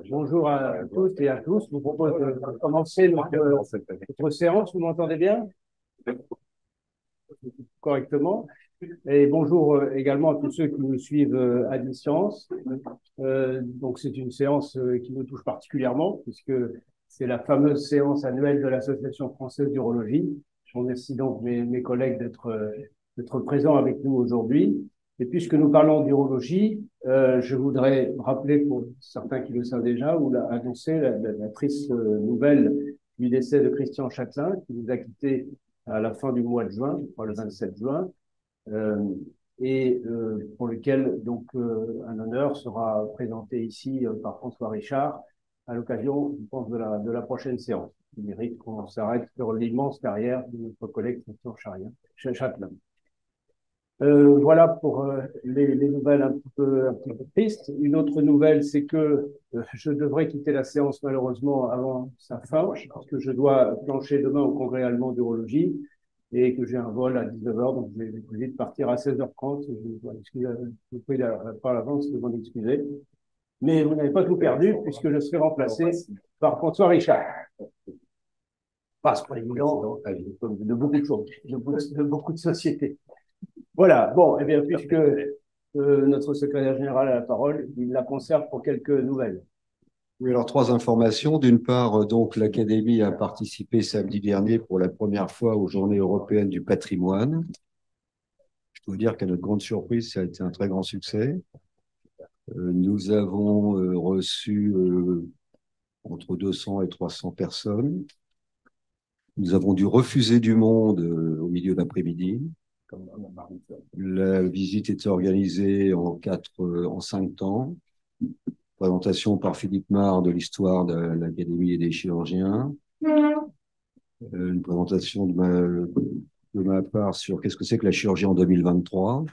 Bonjour à toutes et à tous. Je vous propose de commencer notre séance. Vous m'entendez bien correctement? Et bonjour également à tous ceux qui nous suivent à distance. Donc c'est une séance qui nous touche particulièrement puisque c'est la fameuse séance annuelle de l'Association française d'urologie. Je remercie donc mes collègues d'être présents avec nous aujourd'hui. Et puisque nous parlons d'urologie, je voudrais rappeler pour certains qui le savent déjà ou l'a annoncé la triste nouvelle du décès de Christian Châtelain qui nous a quittés à la fin du mois de juin, je crois le 27 juin, euh, et pour lequel donc un honneur sera présenté ici par François Richard à l'occasion, je pense, de la prochaine séance. Il mérite qu'on s'arrête sur l'immense carrière de notre collègue Christian Châtelain. Voilà pour les nouvelles un petit peu tristes. Une autre nouvelle, c'est que je devrais quitter la séance malheureusement avant sa fin, parce que je dois plancher demain au congrès allemand d'urologie et que j'ai un vol à 19h, donc je vais obligé de partir à 16h30. Je vous prie par l'avance de m'en excuser. Mais vous n'avez pas tout perdu, puisque je serai remplacé par François Richard. Parce qu'on est de beaucoup de choses, de beaucoup de sociétés. Voilà, bon, eh bien, puisque notre secrétaire général a la parole, il la conserve pour quelques nouvelles. Oui, alors trois informations. D'une part, donc l'Académie a participé samedi dernier pour la première fois aux Journées européennes du patrimoine. Je peux vous dire qu'à notre grande surprise, ça a été un très grand succès. Nous avons reçu entre 200 et 300 personnes. Nous avons dû refuser du monde au milieu d'après-midi. La visite était organisée en 5 temps. Présentation par Philippe Marre de l'histoire de l'Académie et des chirurgiens. Une présentation de ma part sur qu'est-ce que c'est que la chirurgie en 2023.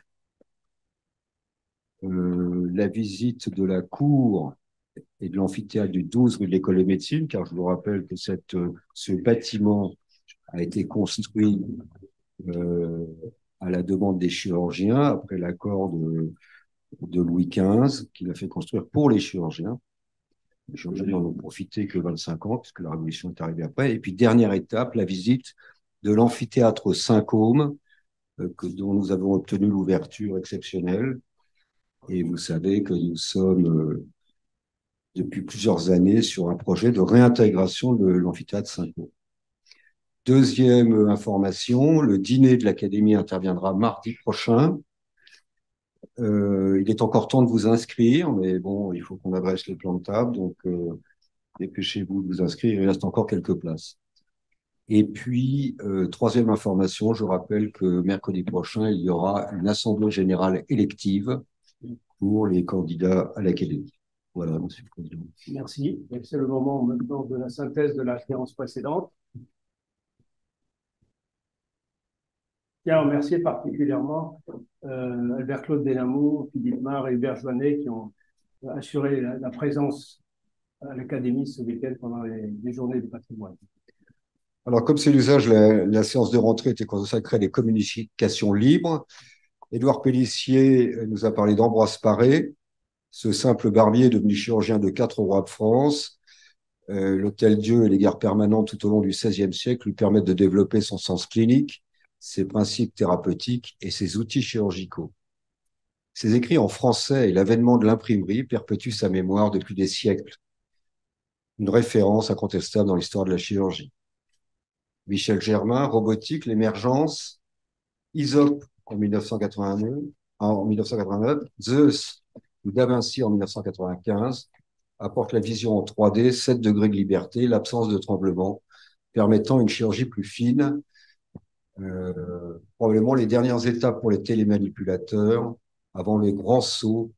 La visite de la cour et de l'amphithéâtre du 12 rue de l'École de médecine, car je vous rappelle que ce bâtiment a été construit à la demande des chirurgiens, après l'accord de Louis XV, qu'il a fait construire pour les chirurgiens. Les chirurgiens n'en ont profité que 25 ans, puisque la Révolution est arrivée après. Et puis, dernière étape, la visite de l'amphithéâtre Saint-Côme, dont nous avons obtenu l'ouverture exceptionnelle. Et vous savez que nous sommes, depuis plusieurs années, sur un projet de réintégration de l'amphithéâtre Saint-Côme. Deuxième information, le dîner de l'Académie interviendra mardi prochain. Il est encore temps de vous inscrire, mais bon, il faut qu'on adresse les plans de table, donc dépêchez-vous de vous inscrire, il reste encore quelques places. Et puis, troisième information, je rappelle que mercredi prochain, il y aura une assemblée générale élective pour les candidats à l'Académie. Voilà, Monsieur le Président. Merci. C'est le moment maintenant de la synthèse de la séance précédente. Je tiens à remercier particulièrement Albert-Claude Delamou, Philippe Marre et Hubert Joannet qui ont assuré la présence à l'Académie ce week-end pendant les journées du patrimoine. Alors, comme c'est l'usage, la séance de rentrée était consacrée à des communications libres. Édouard Pélissier nous a parlé d'Ambroise Paré, ce simple barbier devenu chirurgien de 4 rois de France. L'Hôtel-Dieu et les guerres permanentes tout au long du XVIe siècle lui permettent de développer son sens clinique, ses principes thérapeutiques et ses outils chirurgicaux. Ses écrits en français et l'avènement de l'imprimerie perpétuent sa mémoire depuis des siècles. Une référence incontestable dans l'histoire de la chirurgie. Michel Germain, Robotique, l'émergence, Aesop en 1989, Zeus ou Da Vinci en 1995 apportent la vision en 3D, 7 degrés de liberté, l'absence de tremblement, permettant une chirurgie plus fine. Probablement les dernières étapes pour les télémanipulateurs avant les grands sauts,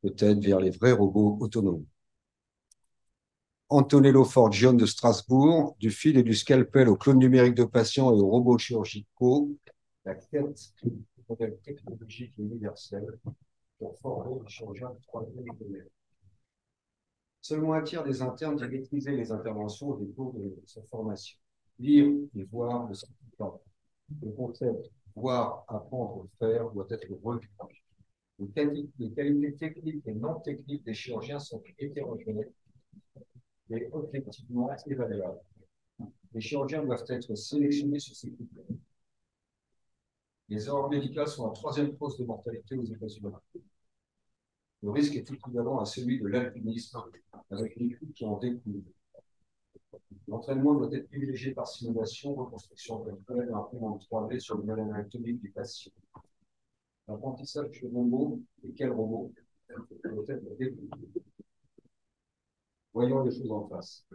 peut-être vers les vrais robots autonomes. Antonello Forgione de Strasbourg, du fil et du scalpel aux clones numériques de patients et aux robots chirurgicaux, la quête du modèle technologique universel pour former les chirurgiens de 3D et de mer. Seulement un tiers des internes qui maîtrisaient les interventions au décours de sa formation. Lire et voir ne suffit pas. Le concept voir, apprendre, faire doit être revu. Les qualités techniques et non techniques des chirurgiens sont hétérogènes est objectivement évaluable. Les chirurgiens doivent être sélectionnés sur ces critères. Les erreurs médicales sont la troisième cause de mortalité aux États-Unis. Le risque est équivalent à celui de l'alpinisme, avec les coûts qui en découlent. L'entraînement doit être privilégié par simulation, reconstruction virtuelle et imprimante 3D sur le modèle anatomique du patient. L'apprentissage du robot, et quel robot, doit être développé. Voyons les choses en face.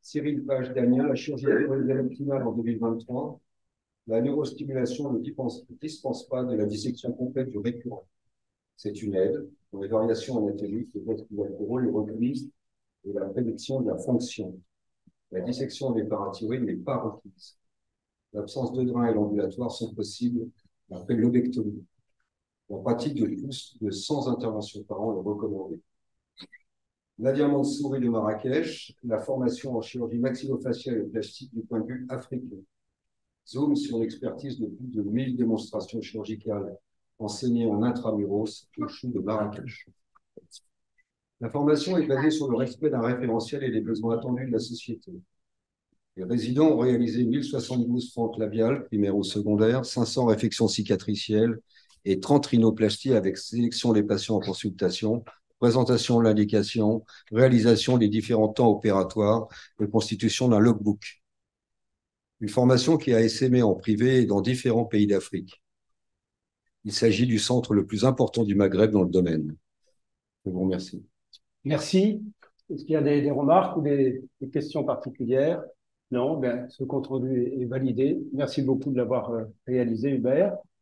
Cyril Page-Daniel, la chirurgie optimale en 2023. La neurostimulation ne dispense pas de la dissection complète du récurrent. C'est une aide pour les variations anatomiques, les gestes latéraux, les reprises et la prédiction de la fonction. La dissection des parathyroïdes n'est pas requise. L'absence de drain et l'ambulatoire sont possibles après lobectomie. La pratique de 100 interventions par an est recommandée. Nadia Mansouri de Marrakech, la formation en chirurgie maxillofaciale et plastique du point de vue africain. Zoom sur l'expertise de plus de 1000 démonstrations chirurgicales enseignées en intramuros au CHU de Marrakech. La formation est basée sur le respect d'un référentiel et des besoins attendus de la société. Les résidents ont réalisé 1072 fentes labiales, primaires ou secondaires, 500 réfections cicatricielles et 30 rhinoplasties avec sélection des patients en consultation, présentation de l'indication, réalisation des différents temps opératoires et constitution d'un logbook. Une formation qui a essaimé en privé et dans différents pays d'Afrique. Il s'agit du centre le plus important du Maghreb dans le domaine. Je vous remercie. Merci. Est-ce qu'il y a des remarques ou des questions particulières? Non, ben, ce compte rendu est validé. Merci beaucoup de l'avoir réalisé, Hubert.